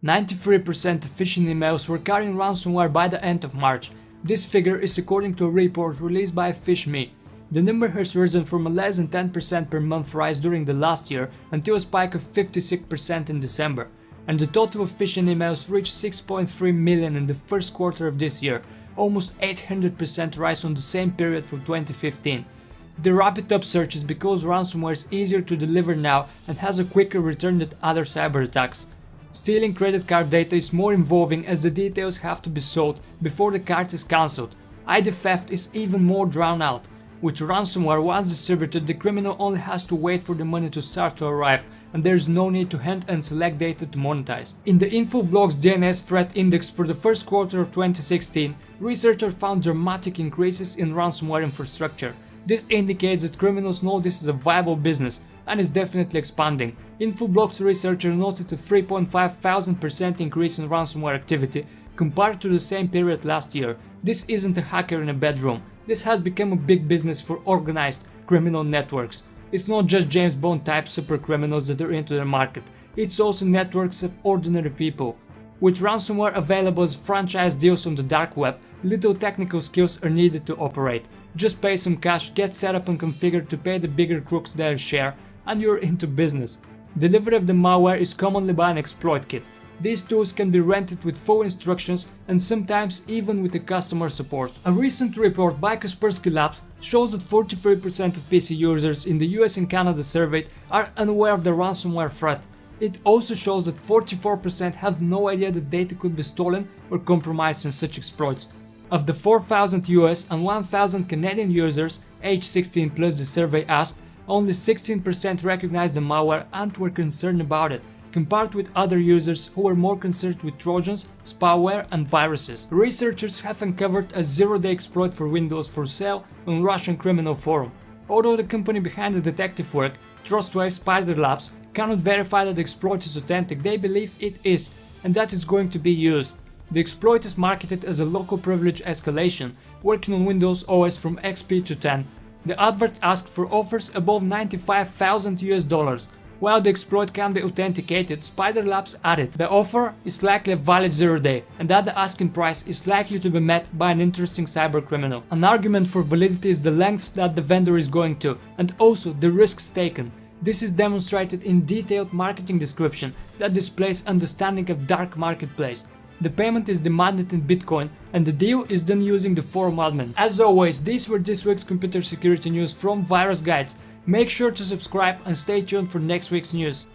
93% of phishing emails were carrying ransomware by the end of March. This figure is according to a report released by PhishMe. The number has risen from a less than 10% per month rise during the last year until a spike of 56% in December, and the total of phishing emails reached 6.3 million in the first quarter of this year, almost 800% rise on the same period for 2015. The rapid upsurge is because ransomware is easier to deliver now and has a quicker return than other cyber attacks. Stealing credit card data is more involving as the details have to be sold before the card is cancelled. ID theft is even more drawn out. With ransomware once distributed, the criminal only has to wait for the money to start to arrive, and there is no need to hunt and select data to monetize. In the Infoblox DNS Threat Index for the first quarter of 2016, researchers found dramatic increases in ransomware infrastructure. This indicates that criminals know this is a viable business and is definitely expanding. Infoblox researcher noted a 3,500% increase in ransomware activity compared to the same period last year. This isn't a hacker in a bedroom. This has become a big business for organized criminal networks. It's not just James Bond type super criminals that are into the market, it's also networks of ordinary people. With ransomware available as franchise deals on the dark web, little technical skills are needed to operate. Just pay some cash, get set up and configured to pay the bigger crooks their share, and you're into business. Delivery of the malware is commonly by an exploit kit. These tools can be rented with full instructions and sometimes even with the customer support. A recent report by Kaspersky Labs shows that 43% of PC users in the US and Canada surveyed are unaware of the ransomware threat. It also shows that 44% have no idea that data could be stolen or compromised in such exploits. Of the 4,000 US and 1,000 Canadian users aged 16 plus the survey asked, only 16% recognized the malware and were concerned about it, compared with other users who were more concerned with trojans, spyware and viruses. Researchers have uncovered a zero-day exploit for Windows for sale on Russian criminal forum. Although the company behind the detective work, Trustwave Spider Labs, cannot verify that the exploit is authentic, they believe it is and that it's going to be used. The exploit is marketed as a local privilege escalation, working on Windows OS from XP to 10. The advert asked for offers above $95,000. While the exploit can be authenticated, Spider Labs added, the offer is likely a valid 0-day and that the asking price is likely to be met by an interesting cybercriminal. An argument for validity is the lengths that the vendor is going to and also the risks taken. This is demonstrated in detailed marketing description that displays understanding of dark marketplace. The payment is demanded in Bitcoin and the deal is done using the forum admin. As always, these were this week's computer security news from Virus Guides. Make sure to subscribe and stay tuned for next week's news.